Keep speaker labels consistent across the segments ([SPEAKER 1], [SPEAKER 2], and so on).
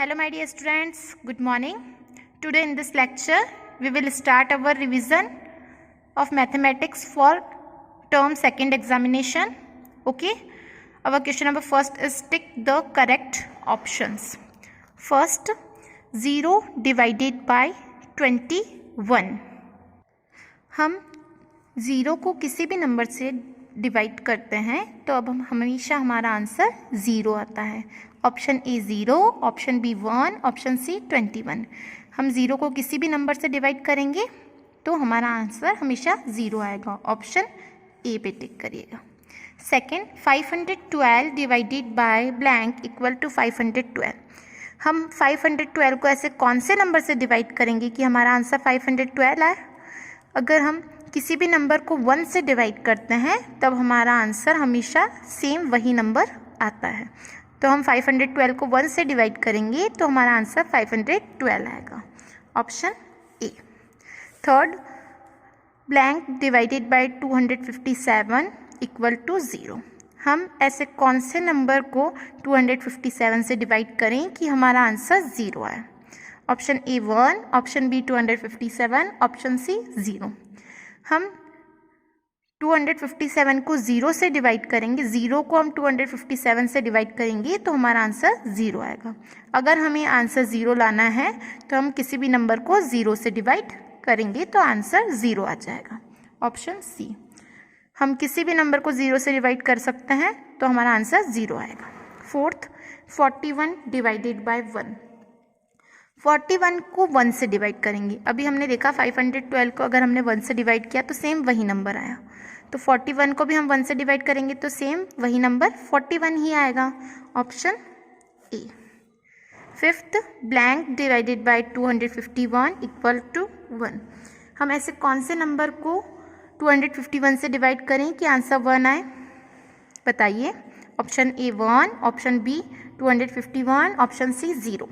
[SPEAKER 1] Hello my dear students, good morning. Today in this lecture we will start our revision of mathematics for term second examination. Okay, our question number first is tick the correct options. First, 0 divided by 21. हम 0 को किसी भी number से divide करते हैं तो अब हम हमेशा हमारा आंसर 0 आता है. Option A 0, option B 1, option C 21. हम 0 को किसी भी नंबर से डिवाइड करेंगे तो हमारा आंसर हमेशा 0 आएगा. ऑप्शन ए पे टिक करिएगा. Second, 512 divided by blank equal to 512. हम 512 को ऐसे कौन से नंबर से डिवाइड करेंगे कि हमारा आंसर 512 आए. अगर हम किसी भी नंबर को 1 से डिवाइड करते हैं तब हमारा आंसर हमेशा सेम वही नंबर आता है. तो हम 512 को 1 से डिवाइड करेंगे तो हमारा आंसर 512 आएगा. Option A. Third, blank divided by 257 equal to 0. हम ऐसे कौन से नंबर को 257 से डिवाइड करें कि हमारा आंसर 0 आए. Option A 1, option B 257, option C 0. हम 257 को 0 से डिवाइड करेंगे, 0 को हम 257 से डिवाइड करेंगे तो हमारा आंसर 0 आएगा. अगर हमें आंसर 0 लाना है तो हम किसी भी नंबर को 0 से डिवाइड करेंगे तो आंसर 0 आ जाएगा. Option C. हम किसी भी नंबर को 0 से डिवाइड कर सकते हैं तो हमारा आंसर 0 आएगा. Fourth, 41 divided by 1. 41 को 1 से डिवाइड करेंगे. अभी हमने देखा 512 को अगर हमने 1 से डिवाइड किया तो सेम वही नंबर आया. तो 41 को भी हम 1 से डिवाइड करेंगे तो सेम वही नंबर 41 ही आएगा. Option A. Fifth, blank divided by 251 equal to 1. हम ऐसे कौन से नंबर को 251 से डिवाइड करें कि आंसर 1 आए, बताइए. Option A 1, option B 251, option C 0.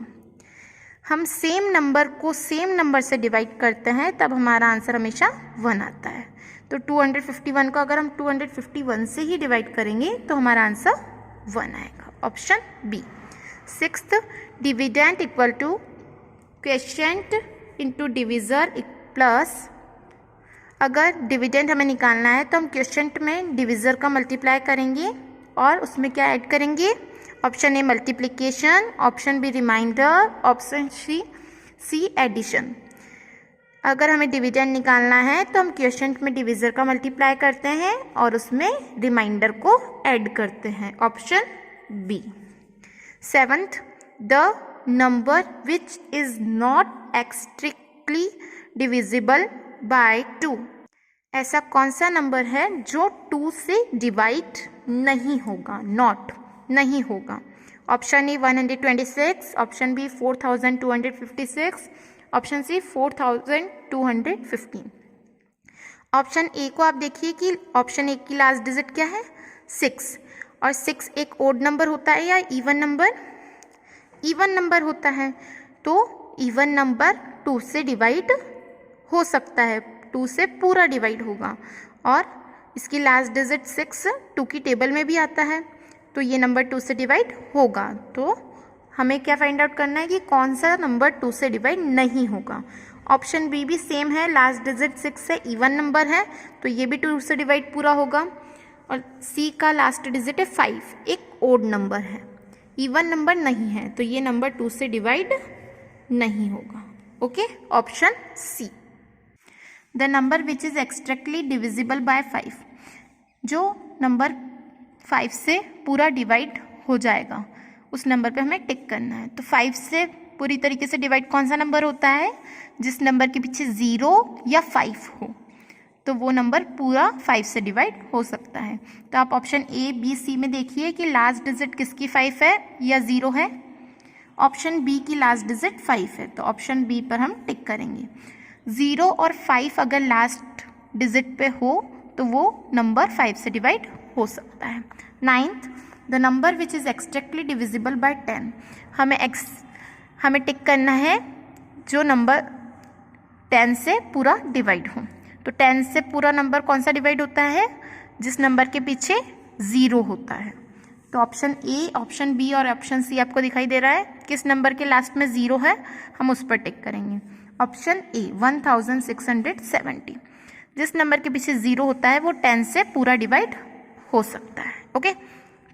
[SPEAKER 1] हम सेम नंबर को सेम नंबर से डिवाइड करते हैं तब हमारा आंसर हमेशा 1 आता है. तो 251 को अगर हम 251 से ही डिवाइड करेंगे तो हमारा आंसर 1 आएगा. Option B. Sixth, dividend equal to quotient into divisor plus. अगर डिविडेंड हमें निकालना है तो हम क्वोशिएंट में डिविजर का मल्टीप्लाई करेंगे और उसमें क्या ऐड करेंगे. Option A multiplication, option B remainder, option C addition. अगर हमें डिविडेंड निकालना है तो हम क्वोशिएंट में डिविजर का मल्टीप्लाई करते हैं और उसमें रिमाइंडर को ऐड करते हैं. Option B. Seventh, the number which is not exactly divisible by 2. ऐसा कौन सा नंबर है जो 2 से डिवाइड नहीं होगा, नॉट नहीं होगा. Option A 126, option B 4256, option C 4215. Option A को आप देखिए कि ऑप्शन ए की लास्ट डिजिट क्या है, 6. और 6 एक ओड नंबर होता है या इवन नंबर, इवन नंबर होता है. तो इवन नंबर 2 से डिवाइड हो सकता है, 2 से पूरा डिवाइड होगा. और इसकी लास्ट डिजिट 6 2 की टेबल में भी आता है तो ये नंबर 2 से डिवाइड होगा. तो हमें क्या फाइंड आउट करना है कि कौन सा नंबर 2 से डिवाइड नहीं होगा. ऑप्शन बी भी सेम है, लास्ट डिजिट 6 है, इवन नंबर है तो ये भी 2 से डिवाइड पूरा होगा. और सी का लास्ट डिजिट है 5, एक ओड नंबर है, इवन नंबर नहीं है तो ये नंबर 2 से डिवाइड नहीं होगा. Okay. Option C. The number which is exactly divisible by 5. जो नंबर 5 से पूरा डिवाइड हो जाएगा उस नंबर पे हमें टिक करना है. तो 5 से पूरी तरीके से डिवाइड कौन सा नंबर होता है, जिस नंबर के पीछे 0 या 5 हो, तो वो नंबर पूरा 5 से डिवाइड हो सकता है. तो आप ऑप्शन ए बी सी में देखिए कि लास्ट डिजिट किसकी 5 है या 0 है. ऑप्शन बी की लास्ट डिजिट 5 है तो ऑप्शन बी पर हम टिक करेंगे. 0 और 5 अगर लास्ट डिजिट पे हो तो वो नंबर 5 से डिवाइड हो सकता है. Ninth, the number which is exactly divisible by 10. हमें टिक करना है जो नंबर 10 से पूरा डिवाइड हो. तो 10 से पूरा नंबर कौन सा डिवाइड होता है, जिस नंबर के पीछे 0 होता है. तो ऑप्शन ए, ऑप्शन बी और ऑप्शन सी आपको दिखाई दे रहा है। किस नंबर के लास्ट में 0 है हम उस पर टिक करेंगे। ऑप्शन ए 1670। जिस नंबर के पीछे 0 होता है वो 10 से पूरा डिवाइड हो सकता है। Okay.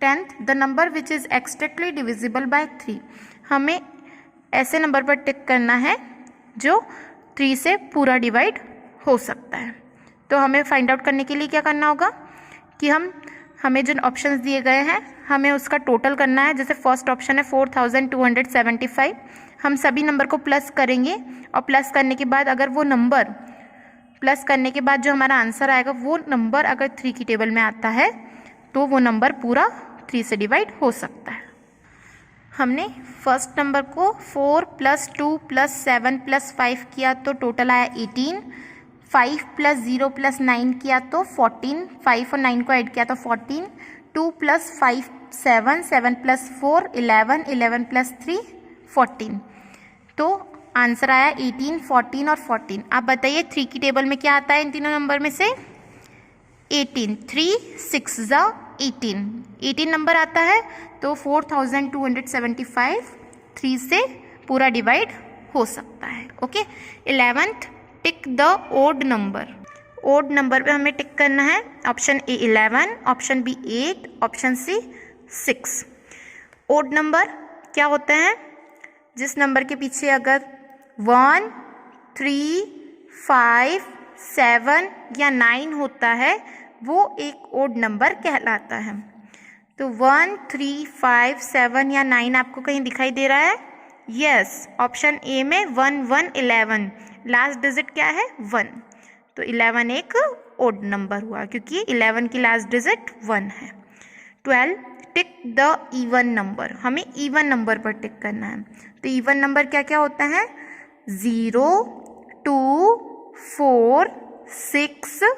[SPEAKER 1] 10th, the number which is exactly divisible by 3। हमें ऐसे नंबर पर टिक करना है जो 3 से पूरा डिवाइड हो सकता है। तो हमें फाइंड आउट करने के लिए क्या करना होगा कि हमें जो ऑप्शंस दिए गए हैं हमें उसका टोटल करना है। जैसे फर्स्ट ऑप्शन है 4275, हम सभी नंबर को प्लस करेंगे और प्लस करने के बाद अगर वो नंबर प्लस करने के बाद जो हमारा आंसर आएगा वो नंबर अगर 3 की टेबल में आता है तो वो नंबर पूरा 3 से डिवाइड हो सकता है। हमने फर्स्ट नंबर को 4 + 2 + 7 + 5 किया तो टोटल आया 18। 5 + 0 + 9 किया तो 14। 5 और 9 को ऐड किया तो 14। 2 + 5 7, 7 + 4 11, 11 + 3 14। तो आंसर आया 18, 14 और 14। आप बताइए 3 की टेबल में क्या आता है इन तीनों नंबर में से? 18। 3 6 18, 18 नंबर आता है। तो 4275 3 से पूरा डिवाइड हो सकता है। Okay. 11th, tick the odd number. Odd number पे हमें टिक करना है। Option A 11, option B 8, option C 6। Odd number क्या होते हैं? जिस नंबर के पीछे अगर 1, 3, 5, 7 या 9 होता है वो एक ओड नंबर कहलाता है। तो 1, 3, 5, 7 या 9 आपको कहीं दिखाई दे रहा है? यस, ऑप्शन ए में 1, 1, 11, लास्ट डिजिट क्या है? 1। तो 11 एक ओड नंबर हुआ क्योंकि 11 की लास्ट डिजिट 1 है। 12, टिक द इवन नंबर। हमें इवन नंबर पर टिक करना है। तो इवन नंबर क्या क्या होता है? 0, 2, 4, 6,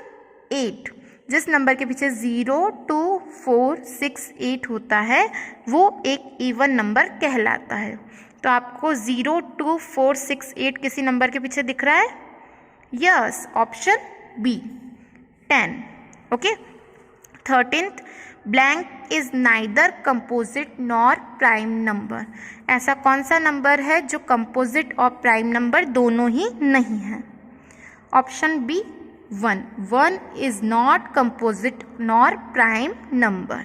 [SPEAKER 1] 8। जिस नंबर के पीछे 0, 2, 4, 6, 8 होता है वो एक इवन नंबर कहलाता है। तो आपको 0, 2, 4, 6, 8 किसी नंबर के पीछे दिख रहा है? Yes, option B 10। Okay. 13th, blank is neither composite nor prime number. ऐसा कौन सा नंबर है जो कंपोजिट और प्राइम नंबर दोनों ही नहीं है? Option B 1, 1 is not composite nor prime number.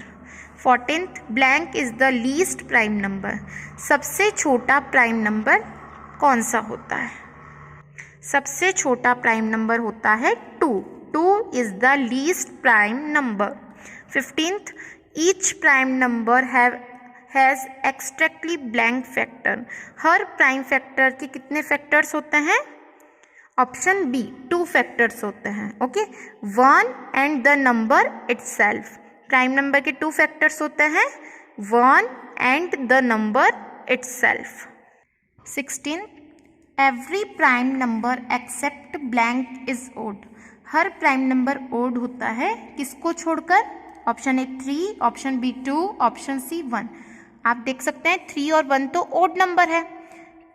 [SPEAKER 1] 14th, blank is the least prime number. सबसे छोटा प्राइम नंबर कौन सा होता है? सबसे छोटा प्राइम नंबर होता है 2। 2 is the least prime number. 15th, each prime number has exactly blank factor. हर प्राइम फैक्टर के कितने फैक्टर्स होते हैं? ऑप्शन बी 2 फैक्टर्स होते हैं। Okay. 1 and the number itself. Prime number के 2 फैक्टर्स होते हैं, 1 and the number itself. 16, every prime number except blank is odd. हर प्राइम नंबर ओड होता है किसको छोड़कर? Option A 3, option B 2, option C 1। आप देख सकते हैं 3 और 1 तो ओड नंबर है,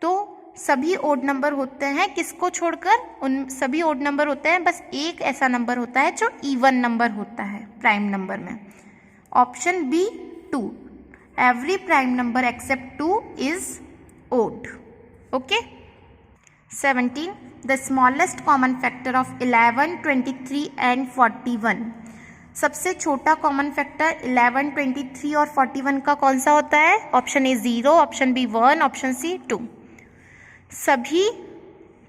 [SPEAKER 1] तो सभी ओड नंबर होते हैं किसको छोड़कर? उन सभी ओड नंबर होते हैं, बस एक ऐसा नंबर होता है जो इवन नंबर होता है प्राइम नंबर में। Option B 2, every prime number except 2 is odd. Okay. 17, the smallest common factor of 11, 23 and 41। सबसे छोटा कॉमन फैक्टर 11, 23 और 41 का कौन सा होता है? Option A 0, option B 1, option C 2। सभी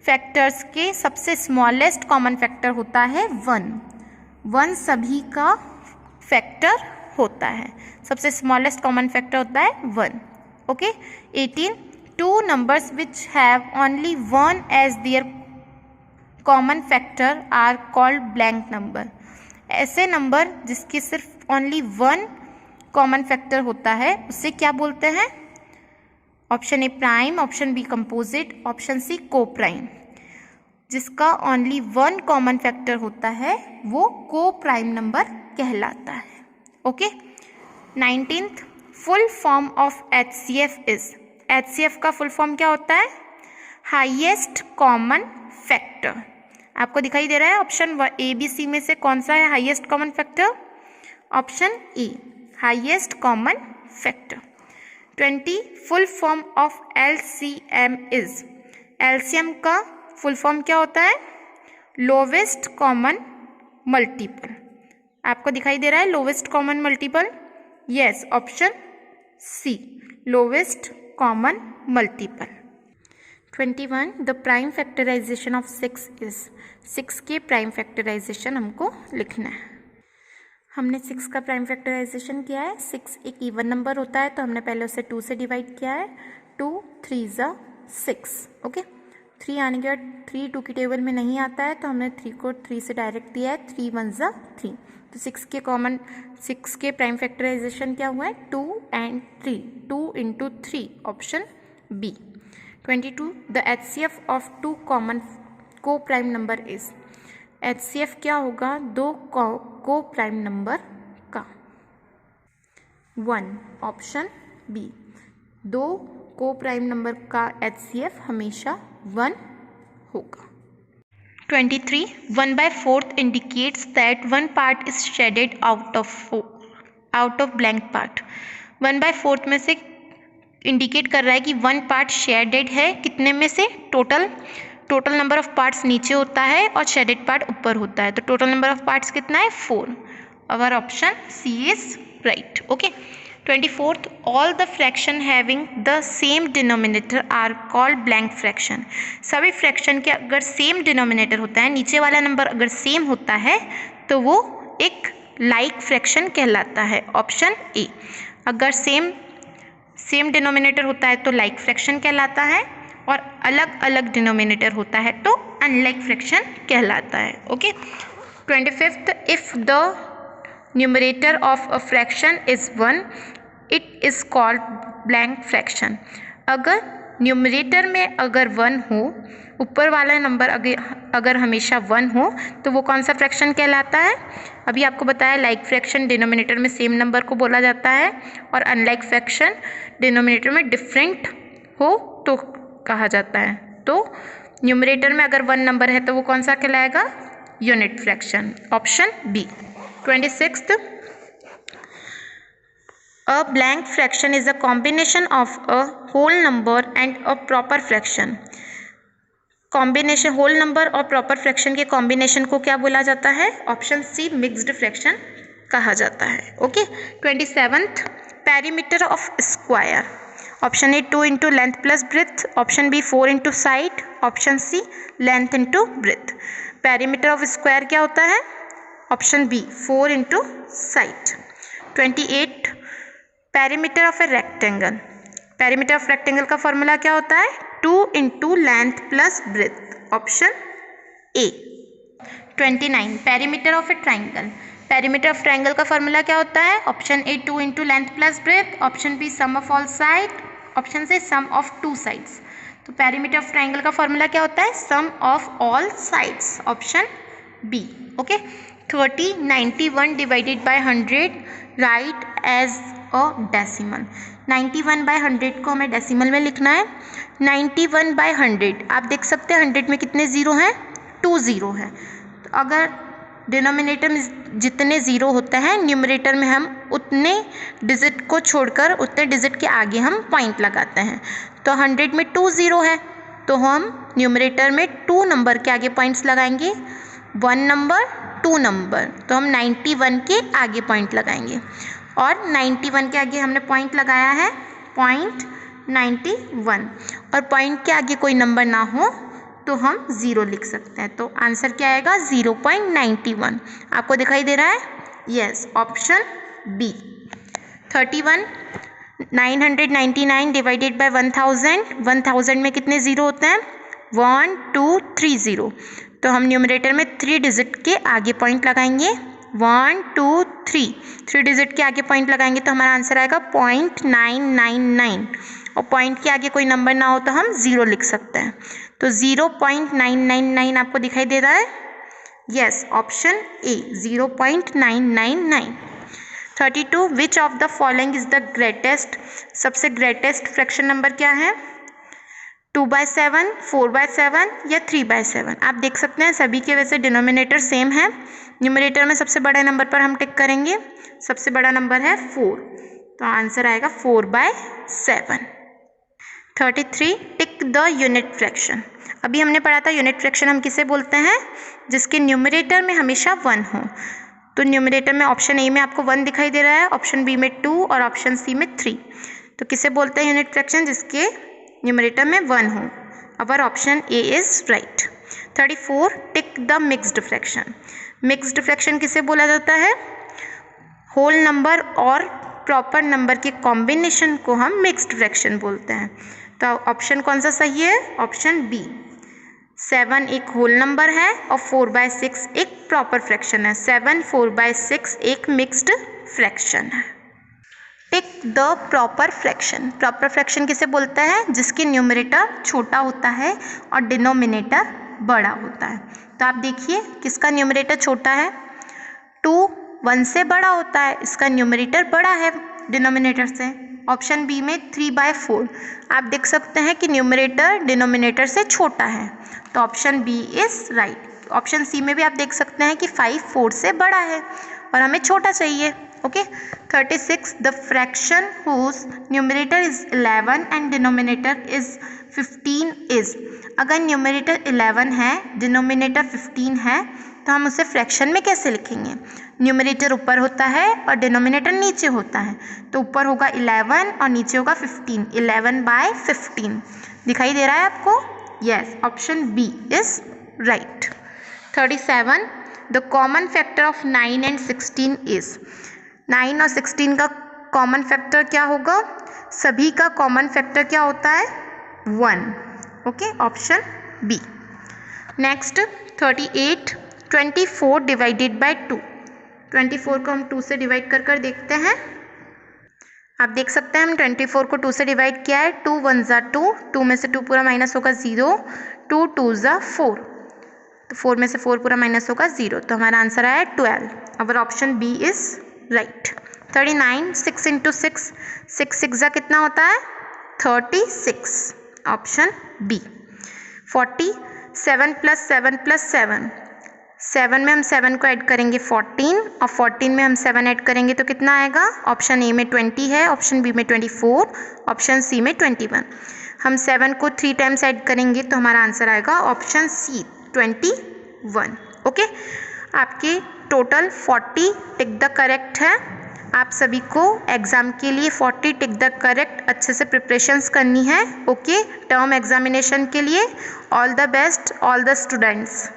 [SPEAKER 1] फैक्टर्स के सबसे स्मॉलेस्ट कॉमन फैक्टर होता है 1। 1 सभी का फैक्टर होता है, सबसे स्मॉलेस्ट कॉमन फैक्टर होता है 1। Okay. 18, 2 numbers which have only 1 as their common factor are called blank number। ऐसे नंबर जिसकी सिर्फ ओनली 1 कॉमन फैक्टर होता है उसे क्या बोलते हैं? Option A prime, option B composite, option C coprime. जिसका ओनली 1 कॉमन फैक्टर होता है वो को प्राइम नंबर कहलाता है। Okay. 19th, full form of HCF is. HCF का फुल फॉर्म क्या होता है? Highest common factor. आपको दिखाई दे रहा है ऑप्शन ए बी सी में से कौन सा है highest common factor? Option A highest common factor. 20 full form of LCM is, LCM का फुल फॉर्म क्या होता है? Lowest common multiple. आपको दिखाई दे रहा है lowest common multiple? Yes, option C, lowest common multiple. 21 the prime factorization of 6 is, 6 के प्राइम फैक्टराइजेशन हमको लिखना है। हमने 6 का प्राइम फैक्टराइजेशन किया है। 6 एक इवन नंबर होता है तो हमने पहले उसे 2 से डिवाइड किया है। 2 3 ज़ा 6, ओके। 3 आने के बाद 3 2 की टेबल में नहीं आता है तो हमने 3 को 3 से डायरेक्ट दिया है। 3 1 ज़ा 3, तो 6 के प्राइम फैक्टराइजेशन क्या हुआ है? 2 and 3, 2 into 3, option B. 22 the HCF of 2 common coprime number is, HCF क्या होगा दो को प्राइम नंबर का? 1, ऑप्शन बी। दो को प्राइम नंबर का HCF हमेशा 1 होगा। 23 1/4 indicates that one part is shaded out of blank part। 1/4 में से इंडिकेट कर रहा है कि 1 पार्ट शेडेड है, कितने में से? टोटल नंबर ऑफ पार्ट्स नीचे होता है और शेडेड पार्ट ऊपर होता है, तो टोटल नंबर ऑफ पार्ट्स कितना है? 4। Our option C is right, okay. 24 all the fraction having the same denominator are called blank fraction. सभी फ्रैक्शन के अगर सेम डिनोमिनेटर होता है, नीचे वाला नंबर अगर सेम होता है तो वो एक लाइक फ्रैक्शन कहलाता है, ऑप्शन ए। अगर सेम डिनोमिनेटर होता है तो लाइक फ्रैक्शन कहलाता है, और अलग अलग डिनोमिनेटर होता है तो अनलाइक फ्रैक्शन कहलाता है, okay. 25 if the numerator of a fraction is 1 it is called blank fraction. अगर न्यूमरेटर में अगर 1 हो, ऊपर वाला नंबर अगर हमेशा 1 हो तो वो कौन सा फ्रैक्शन कहलाता है? अभी आपको बताया लाइक फ्रैक्शन डिनोमिनेटर में सेम नंबर को बोला जाता है, और अनलाइक फ्रैक्शन डिनोमिनेटर में डिफरेंट हो तो कहा जाता है। तो न्यूमरेटर में अगर 1 नंबर है तो वो कौन सा कहलाएगा? Unit fraction, option B. 26 a blank fraction is a combination of a whole number and a proper fraction. Combination, whole number और प्रॉपर फ्रैक्शन के कॉम्बिनेशन को क्या बोला जाता है? ऑप्शन सी, मिक्स्ड फ्रैक्शन कहा जाता है, okay. 27 perimeter of square. Option A 2 into length plus breadth, option B 4 into side, option C length into breadth. Perimeter of square क्या होता है? Option B 4 into side. 28 perimeter of a rectangle. Perimeter of rectangle का formula क्या होता है? 2 into length plus breadth, option A. 29 perimeter of a triangle. Perimeter of triangle का formula क्या होता है? Option A 2 into length plus breadth, option B sum of all side, option C sum of 2 sides. तो perimeter of triangle का formula क्या होता है? Sum of all sides, option B, okay. 30 91 divided by 100 right as a decimal. 91 by 100 को हमें decimal में लिखना है। 91 बाय 100 आप देख सकते हैं 100 में कितने ज़ीरो हैं? 2 ज़ीरो हैं। तो अगर डिनोमिनेटर में जितने ज़ीरो होते हैं, न्यूमरेटर में हम उतने डिजिट को छोड़कर उतने डिजिट के आगे हम पॉइंट लगाते हैं। तो 100 में 2 ज़ीरो है तो हम न्यूमरेटर में 2 नंबर के आगे पॉइंट्स लगाएंगे, 1 नंबर 2 नंबर, तो हम 91 के आगे पॉइंट लगाएंगे। और 91 के आगे हमने पॉइंट लगाया है पॉइंट 91, और पॉइंट के आगे कोई नंबर ना हो तो हम 0 लिख सकते हैं। तो आंसर क्या आएगा? 0.91। आपको दिखाई दे रहा है? Yes, option B. 31 999 divided by 1000। 1000 में कितने ज़ीरो होते हैं? 1 2 3 ज़ीरो। तो हम न्यूमरेटर में 3 डिजिट के आगे पॉइंट लगाएंगे, 1 2 3 डिजिट के आगे पॉइंट लगाएंगे तो हमारा आंसर आएगा 0.999, और पॉइंट के आगे कोई नंबर ना हो तो हम 0 लिख सकते हैं। तो 0.999 आपको दिखाई दे रहा है? Yes, option A 0.999। 32 which of the following is the greatest. सबसे ग्रेटेस्ट फ्रैक्शन नंबर क्या है? 2/7, 4/7 या 3/7। आप देख सकते हैं सभी के वैसे डिनोमिनेटर सेम है। न्यूमरेटर में सबसे बड़े नंबर पर हम टिक करेंगे, सबसे बड़ा नंबर है 4, तो आंसर आएगा 4/7। 33, टिक द यूनिट फ्रैक्शन। अभी हमने पढ़ा था यूनिट फ्रैक्शन हम किसे बोलते हैं, जिसके न्यूमरेटर में हमेशा 1 हो। तो न्यूमरेटर में ऑप्शन ए में आपको 1 दिखाई दे रहा है, ऑप्शन बी में 2 और ऑप्शन सी में 3। तो किसे बोलते हैं यूनिट फ्रैक्शन, जिसके न्यूमरेटर में 1 हो। Our option A is right. 34, tick the mixed fraction. Mixed fraction किसे बोला जाता है, होल नंबर और प्रॉपर नंबर के कॉम्बिनेशन को हम मिक्स्ड फ्रैक्शन बोलते हैं। तो ऑप्शन कौन सा सही है, ऑप्शन बी। 7 एक होल नंबर है और 4/6 एक प्रॉपर फ्रैक्शन है। 7 4/6 एक मिक्स्ड फ्रैक्शन है। Tick the proper fraction. Proper fraction किसे बोलते हैं, जिसके न्यूमरेटर छोटा होता है और डिनोमिनेटर बड़ा होता है। तो आप देखिए किसका न्यूमरेटर छोटा है, 2 1 से बड़ा होता है, इसका न्यूमरेटर बड़ा है डिनोमिनेटर से। ऑप्शन बी में 3/4, आप देख सकते हैं कि न्यूमरेटर डिनोमिनेटर से छोटा है, तो option B is right. Option C में भी आप देख सकते हैं कि 5 4 से बड़ा है और हमें छोटा चाहिए। Okay. 36, the fraction whose numerator is 11 and denominator is 15 is. अगर न्यूमरेटर 11 है, डिनोमिनेटर 15 है, तो हम उसे फ्रैक्शन में कैसे लिखेंगे, न्यूमरेटर ऊपर होता है और डिनोमिनेटर नीचे होता है, तो ऊपर होगा 11 और नीचे होगा 15, 11/15 दिखाई दे रहा है आपको। Yes, option B is right. 37, the common factor of 9 and 16 is. 9 और 16 का कॉमन फैक्टर क्या होगा, सभी का कॉमन फैक्टर क्या होता है, 1। Okay, option B. Next 38, 24 divided by 2। 24 को हम 2 से डिवाइड कर देखते हैं। आप देख सकते हैं हम 24 को 2 से डिवाइड किया है। 2 1 ज़ा 2, 2 में से 2 पूरा माइनस होगा 0, 2 2 ज़ा 4, तो 4 में से 4 पूरा माइनस होगा 0, तो हमारा आंसर आया 12। Our option B is right. 39, 6 × 6, 6 6 ज़ा कितना होता है, 36, ऑप्शन बी। 40, 7 + 7 + 7, 7 में हम 7 को ऐड करेंगे 14 और 14 में हम 7 ऐड करेंगे तो कितना आएगा, ऑप्शन ए में 20 है, ऑप्शन बी में 24, ऑप्शन सी में 21। हम 7 को 3 टाइम्स ऐड करेंगे तो हमारा आंसर आएगा ऑप्शन सी 21। ओके, आपके टोटल 40 टिक द करेक्ट है। आप सभी को एग्ज़ाम के लिए 40 टिक द करेक्ट अच्छे से प्रिपरेशंस करनी है। ओके, टर्म एग्जामिनेशन के लिए all the best all the students.